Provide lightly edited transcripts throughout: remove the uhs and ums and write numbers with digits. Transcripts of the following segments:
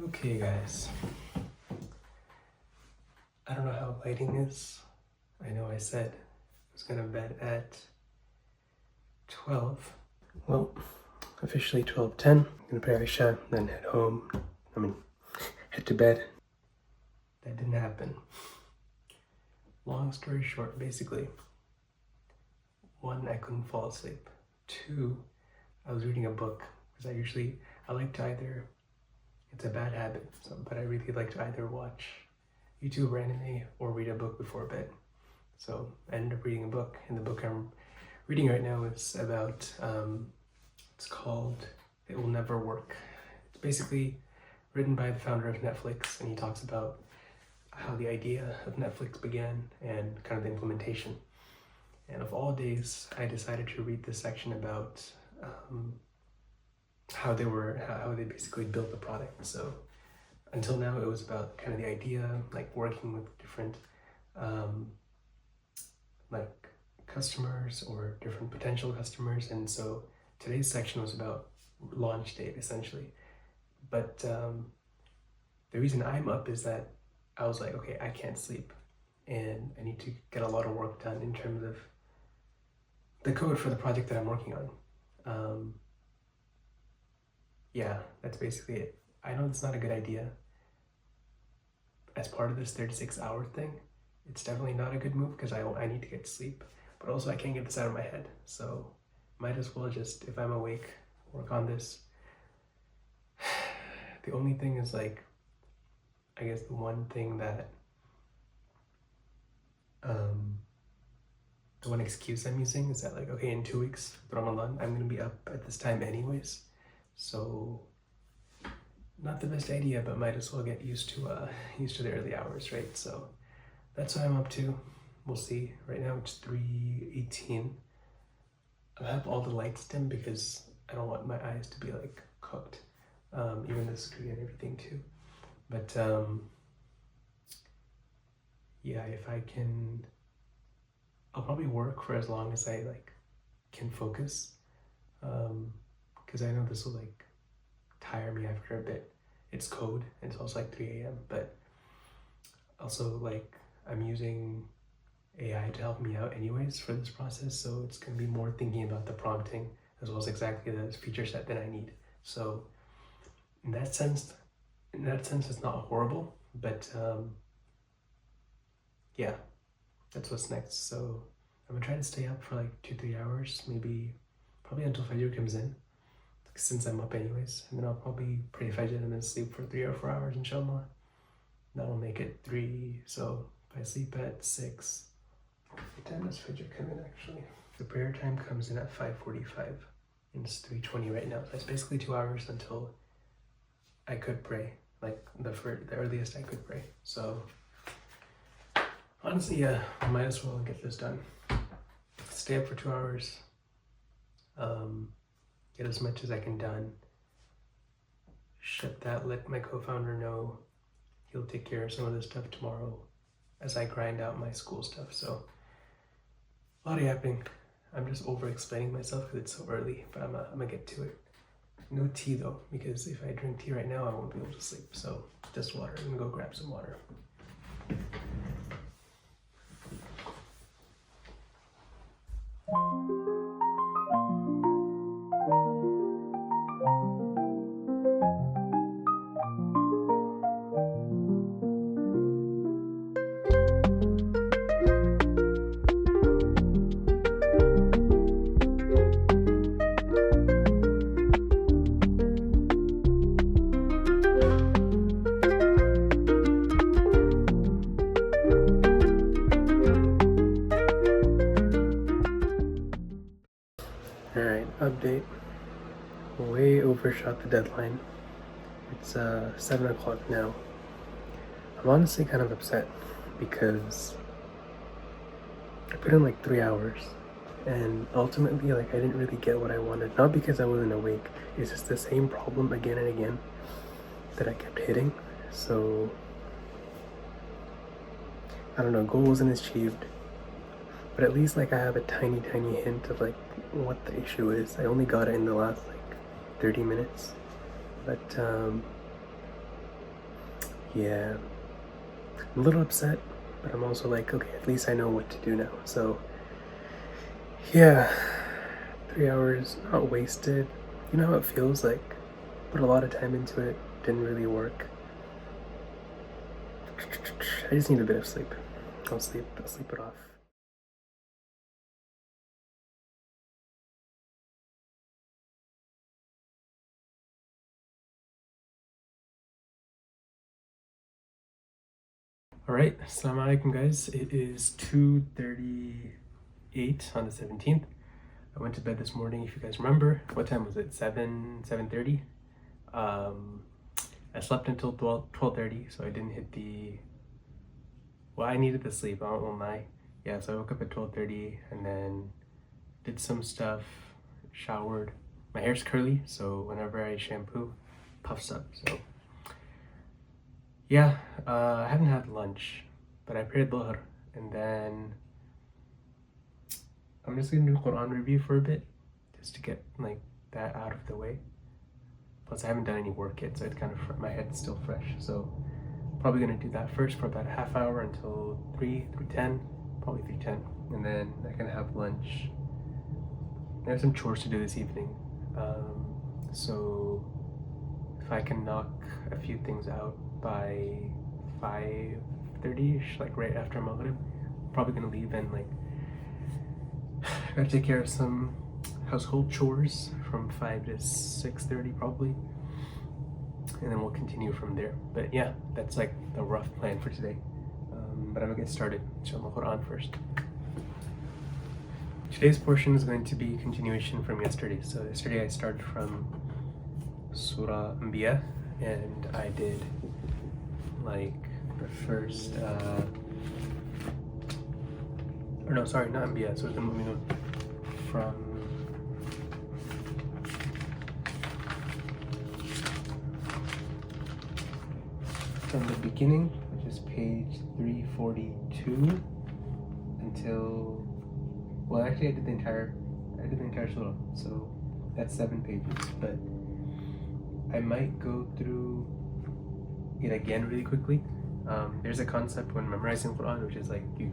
Okay, guys. I don't know how lighting is. I know I said I was gonna bed at 12. Well, officially 12:10. I'm gonna pray Isha, then head home. Head to bed. That didn't happen. Long story short, basically. 1, I couldn't fall asleep. 2, I was reading a book because I like to either, it's a bad habit, but I really like to either watch YouTube or anime or read a book before bed. So I ended up reading a book, and the book I'm reading right now is about, it's called It Will Never Work. It's basically written by the founder of Netflix, and he talks about how the idea of Netflix began and kind of the implementation. And of all days, I decided to read this section about how they basically built the product. So until now, it was about kind of the idea, like working with different like customers or different potential customers. And so today's section was about launch date, essentially. But the reason I'm up is that I was like, okay, I can't sleep, and I need to get a lot of work done in terms of the code for the project that I'm working on. Yeah, that's basically it. I know it's not a good idea as part of this 36-hour thing. It's definitely not a good move because I need to get sleep, but also I can't get this out of my head. So might as well just, if I'm awake, work on this. The only thing is, like, I guess the one thing that, the one excuse I'm using is that, like, okay, in 2 weeks, Ramadan, I'm gonna be up at this time anyways. So not the best idea, but might as well get used to the early hours, right? So that's what I'm up to. We'll see. Right now it's 3:18. I have all the lights dim because I don't want my eyes to be like cooked, even the screen and everything too. But yeah, if I can, I'll probably work for as long as I can focus, because I know this will tire me after a bit. It's code, and it's also 3 a.m. But also I'm using AI to help me out anyways for this process, so it's gonna be more thinking about the prompting as well as exactly the feature set that I need. So in that sense, it's not horrible, but yeah, that's what's next. So I'm gonna try to stay up for 2-3 hours, probably until Fajr comes in, since I'm up anyways, and then I'll probably pray Fajr and then sleep for 3 or 4 hours, inshallah. That'll make it 3. So if I sleep at 6, what time does Fajr come in actually? The prayer time comes in at 5:45, and it's 3:20 right now. So that's basically 2 hours until I could pray, the earliest I could pray. So honestly, yeah, I might as well get this done. Stay up for 2 hours, get as much as I can done, ship that, let my co-founder know. He'll take care of some of this stuff tomorrow as I grind out my school stuff. So a lot happening. I'm just over explaining myself because it's so early, but I'm gonna get to it. No tea though, because if I drink tea right now, I won't be able to sleep. So just water. I'm gonna go grab some water. Alright, update. Way overshot the deadline. It's 7 o'clock now. I'm honestly kind of upset because I put in 3 hours, and ultimately I didn't really get what I wanted. Not because I wasn't awake, it's just the same problem again and again that I kept hitting. So I don't know, goal wasn't achieved, but at least I have a tiny hint of what the issue is. I only got it in the last 30 minutes, but Yeah, I'm a little upset, but I'm also like, okay, at least I know what to do now. So, yeah, 3 hours not wasted. You know how it feels like put a lot of time into it, didn't really work. I just need a bit of sleep. I'll sleep it off. All right, assalamu alaikum guys. It is 2:38 on the 17th. I went to bed this morning, if you guys remember. What time was it? 7:30. I slept until 12:30, so I didn't hit the. Well, I needed the sleep. I won't lie. Yeah, so I woke up at 12:30 and then did some stuff, showered. My hair's curly, so whenever I shampoo, puffs up. So yeah, I haven't had lunch, but I prayed Dhuhr, and then I'm just gonna do Quran review for a bit, just to get like that out of the way. Plus, I haven't done any work yet, so it's kind of my head's still fresh. So probably gonna do that first for about a half hour until 3:10, probably 3:10, and then I can have lunch. I have some chores to do this evening, so if I can knock a few things out by 5:30ish, like right after Maghrib, probably gonna leave and like I gotta take care of some household chores from 5 to 6:30 probably, and then we'll continue from there. But yeah, that's like the rough plan for today. But I'm gonna get started. Inshallah Quran first. Today's portion is going to be continuation from yesterday. So yesterday I started from Surah Anbiya, and I did like the first or no, sorry, not Anbiya, Surah Al-Mu'minun, from the beginning, which is page 342, until, well, actually I did the entire surah, so that's 7 pages, but I might go through it again really quickly. There's a concept when memorizing Quran, which is like you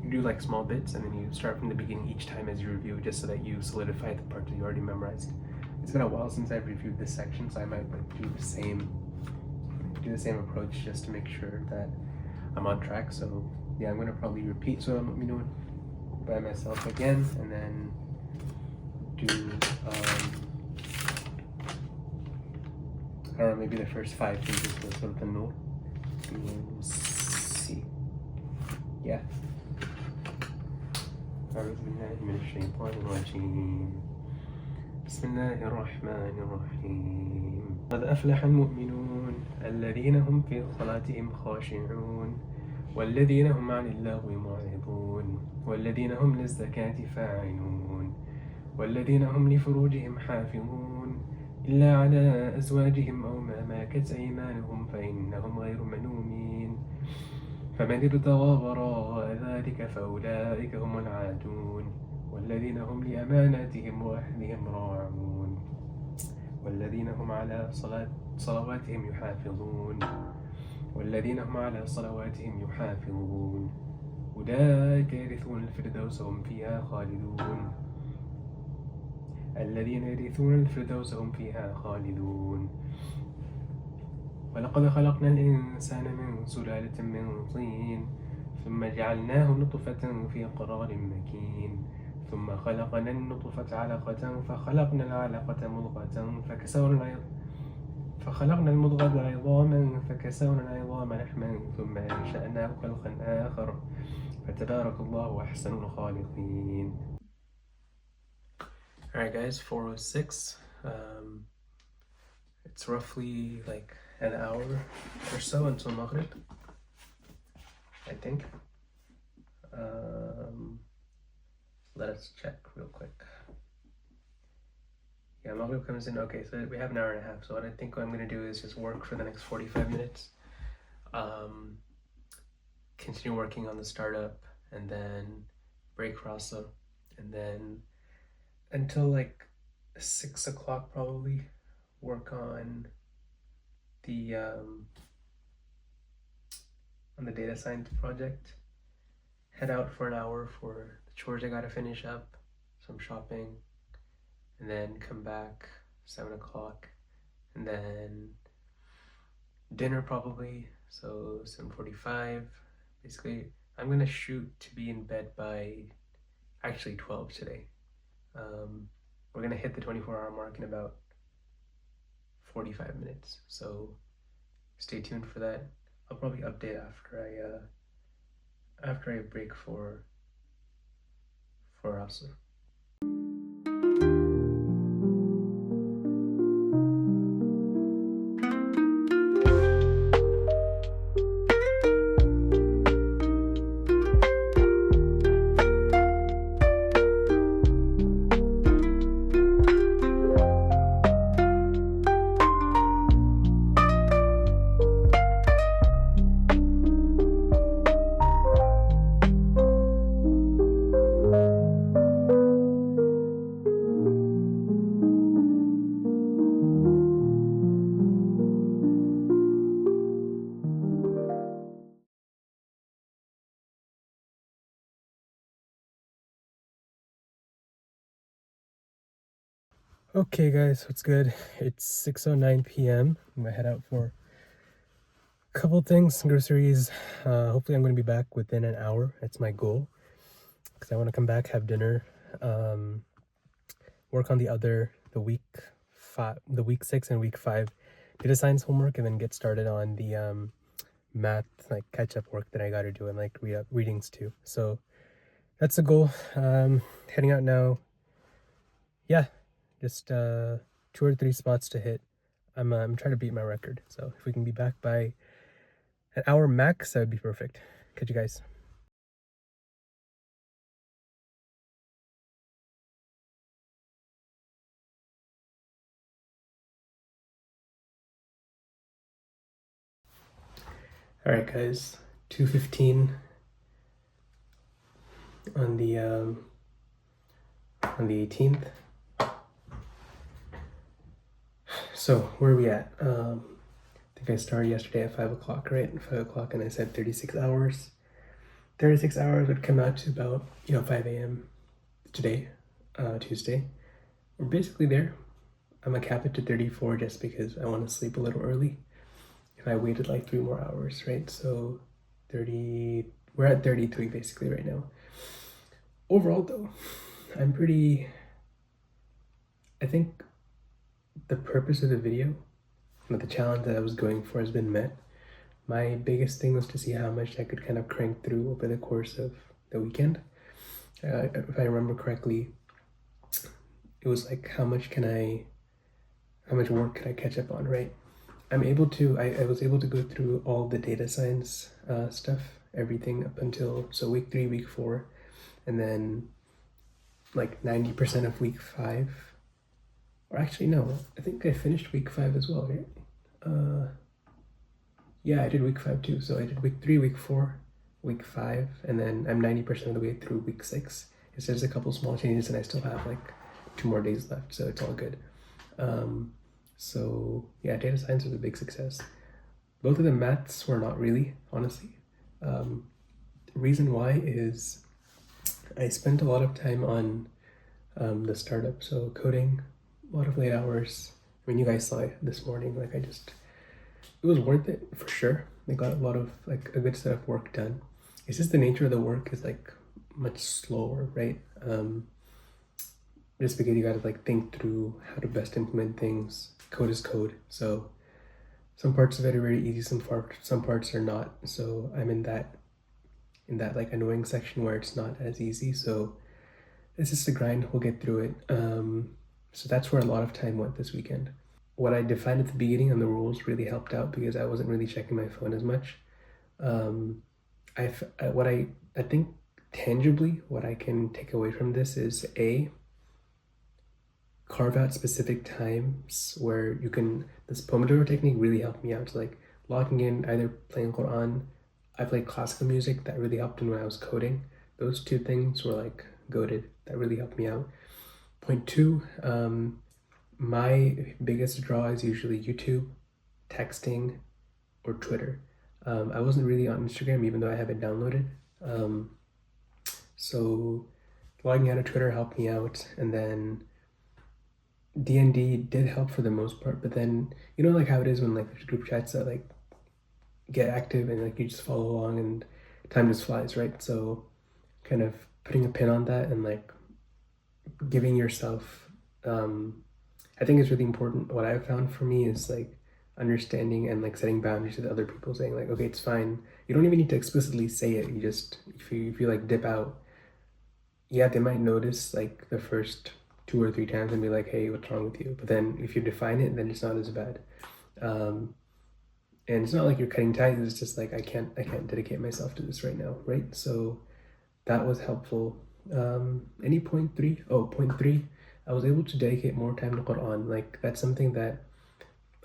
do like small bits and then you start from the beginning each time as you review, just so that you solidify the part that you already memorized. It's been a while since I've reviewed this section, so I might like do the same approach just to make sure that I'm on track. So yeah, I'm gonna probably repeat Surah Al-Mu'minun by myself again, and then do I don't know, maybe the first 5 pages of Surah An-Nur. We'll see. Yeah. أعوذ بالله من الشيطان الرجيم. بسم الله الرحمن الرحيم. قد أفلح المؤمنون الذين هم في صلاتهم خاشعون والذين هم عن اللغو معرضون والذين هم للزكاة فاعلون والذين هم لفروجهم حافظون إلا على أزواجهم أو ما ملكت أيمانهم فإنهم غير ملومين فمن ابتغى وراء ذلك فأولئك هم العادون والذين هم لأماناتهم وعهدهم راعون والذين هم على صلواتهم يحافظون والذين هم على صلواتهم يحافظون أولئك يرثون الفردوس هم فيها خالدون الذين يرثون الفردوس هم فيها خالدون ولقد خلقنا الإنسان من سلالة من طين ثم جعلناه نطفة في قرار مكين ثم خلقنا النطفة علقة فخلقنا العلقة مضغة فخلقنا المضغة عظاما فكسونا العظام لحما ثم أنشأناه خلقا آخر فتبارك الله أحسن الخالقين. Alright guys, 4:06. It's roughly like an hour or so until Maghrib, I think. Let us check real quick. Yeah, Maghrib comes in. Okay, so we have an hour and a half. So what I think what I'm going to do is just work for the next 45 minutes. Continue working on the startup, and then break Rasa, and then until like 6 o'clock probably work on the on the data science project. Head out for an hour for the chores I gotta finish up, some shopping, and then come back 7 o'clock, and then dinner probably, so 7:45. Basically, I'm gonna shoot to be in bed by actually 12 today. We're gonna hit the 24-hour mark in about 45 minutes, so stay tuned for that. I'll probably update after I break for Asr. Okay guys, what's good? It's 6:09 p.m. I'm gonna head out for a couple things, some groceries. Hopefully I'm gonna be back within an hour. That's my goal. Because I want to come back, have dinner, work on the week 6 and week 5 data science homework, and then get started on the math, like catch up work that I gotta do, and like readings too. So that's the goal. Heading out now. Yeah. Just 2 or 3 spots to hit. I'm trying to beat my record. So if we can be back by an hour max, that would be perfect. Catch you guys. All right, guys. 2:15 on the 18th. So where are we at? I think I started yesterday at 5 o'clock, right? 5 o'clock, and I said 36 hours. 36 hours would come out to about 5 a.m. today, Tuesday. We're basically there. I'm gonna cap it to 34 just because I want to sleep a little early. If I waited like 3 more hours, right? So 30. We're at 33 basically right now. Overall, though, I think the purpose of the video, the challenge that I was going for has been met. My biggest thing was to see how much I could kind of crank through over the course of the weekend. If I remember correctly, it was like how much work can I catch up on, right? I was able to go through all the data science stuff, everything up until, so week 3, week 4, and then like 90% of week 5. Or actually, no, I think I finished week 5 as well, right? Yeah, I did week 5 too. So I did week 3, week 4, week 5, and then I'm 90% of the way through week 6. It's just a couple small changes, and I still have like 2 more days left, so it's all good. So yeah, data science was a big success. Both of the maths were not really, honestly. The reason why is I spent a lot of time on the startup, so coding, a lot of late hours. I mean, you guys saw it this morning. Like it was worth it for sure. They got a lot of like a good set of work done. It's just the nature of the work is like much slower, right? Just because you gotta like think through how to best implement things. Code is code, so some parts of it are very easy, some parts are not. So I'm in that like annoying section where it's not as easy. So it's just a grind. We'll get through it. So that's where a lot of time went this weekend. What I defined at the beginning on the rules really helped out because I wasn't really checking my phone as much. I think tangibly what I can take away from this is carve out specific times where you can. This Pomodoro technique really helped me out. So like logging in, either playing Quran. I played classical music, that really helped when I was coding. Those 2 things were like goated. That really helped me out. Point 2, my biggest draw is usually YouTube, texting, or Twitter. I wasn't really on Instagram, even though I have it downloaded. So logging out of Twitter helped me out, and then D&D did help for the most part. But then you know, like how it is when like there's group chats that like get active and like you just follow along and time just flies, right? So kind of putting a pin on that and like giving yourself, I think it's really important. What I've found for me is like understanding and like setting boundaries with other people, saying like, okay, it's fine. You don't even need to explicitly say it. You just, if you like dip out, yeah, they might notice like the first 2 or 3 times and be like, hey, what's wrong with you? But then if you define it, then it's not as bad. And it's not like you're cutting ties. It's just like I can't dedicate myself to this right now, right? So that was helpful. Any point three? Oh, point three. I was able to dedicate more time to Quran. Like that's something that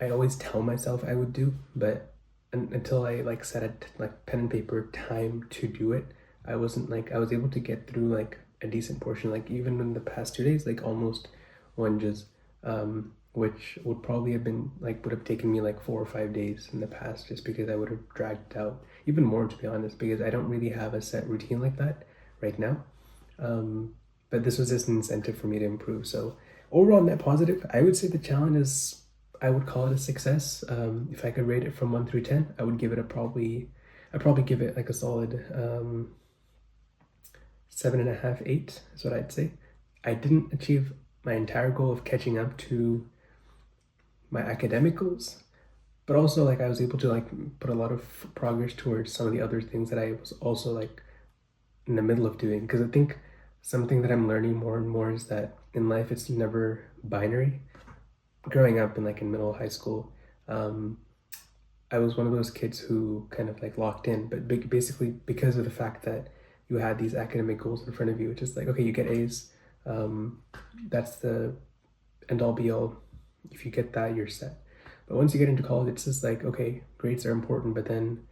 I always tell myself I would do, but until I like set a like pen and paper time to do it, I wasn't like I was able to get through like a decent portion. Like even in the past 2 days, like almost one juz, which would probably have been like would have taken me like 4 or 5 days in the past, just because I would have dragged it out even more, to be honest, because I don't really have a set routine like that right now. But this was just an incentive for me to improve. So overall net positive, I would say the challenge is, I would call it a success. If I could rate it from 1 through 10, I would give it I'd probably give it like a solid 7.5, 8 is what I'd say. I didn't achieve my entire goal of catching up to my academic goals, but also like I was able to like put a lot of progress towards some of the other things that I was also like in the middle of doing. Because I think something that I'm learning more and more is that in life it's never binary. Growing up in like in middle high school, I was one of those kids who kind of like locked in, but basically because of the fact that you had these academic goals in front of you, it's just like, okay, you get A's, that's the end all be all. If you get that, you're set. But once you get into college, it's just like, okay, grades are important, but then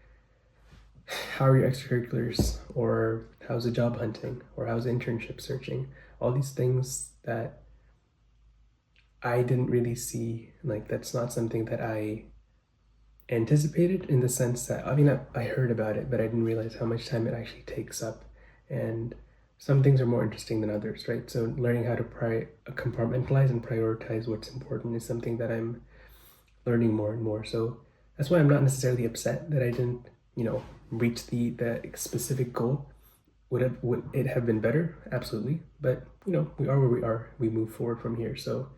how are your extracurriculars, or how's the job hunting, or how's internship searching? All these things that I didn't really see, like that's not something that I anticipated, in the sense that, I mean, I heard about it, but I didn't realize how much time it actually takes up. And some things are more interesting than others, right? So learning how to compartmentalize and prioritize what's important is something that I'm learning more and more. So that's why I'm not necessarily upset that I didn't, reach the specific goal. Would it have been better? Absolutely. But, we are where we are. We move forward from here. So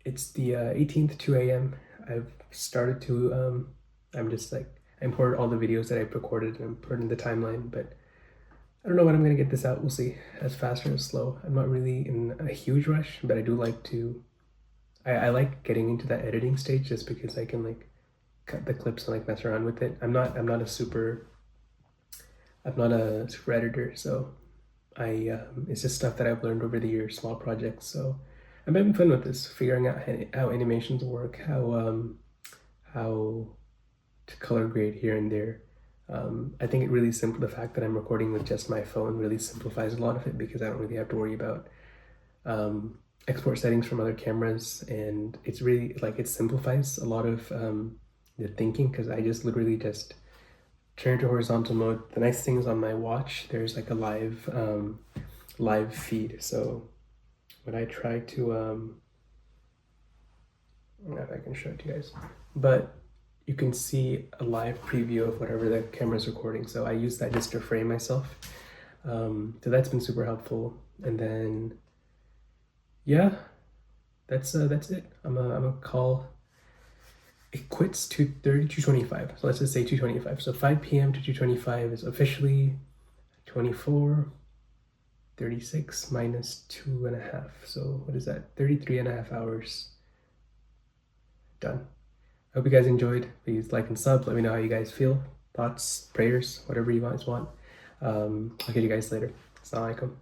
it's the 18th, 2 a.m. I've started to, I'm just like, I imported all the videos that I've recorded and put in the timeline, but I don't know when I'm going to get this out. We'll see, as fast or as slow. I'm not really in a huge rush, but I do like to, I like getting into that editing stage, just because I can like cut the clips and like mess around with it. I'm not a super editor, so it's just stuff that I've learned over the years, small projects. So I'm having fun with this, figuring out how animations work, how to color grade here and there. I think it really the fact that I'm recording with just my phone really simplifies a lot of it, because I don't really have to worry about export settings from other cameras, and it's really like it simplifies a lot of the thinking, because I just literally just turn to horizontal mode. The nice thing is on my watch there's like a live feed, so when I try to I don't know if I can show it to you guys, but you can see a live preview of whatever the camera's recording. So I use that just to frame myself. So that's been super helpful. And then, yeah, that's it. I'm gonna call it quits 2:30, 2:25. So let's just say 2:25. So 5 p.m. to 2:25 is officially 24:36 minus 2.5. So what is that? 33.5 hours. Done. I hope you guys enjoyed. Please like and sub. Let me know how you guys feel. Thoughts, prayers, whatever you guys want. I'll get you guys later. Assalamu alaikum.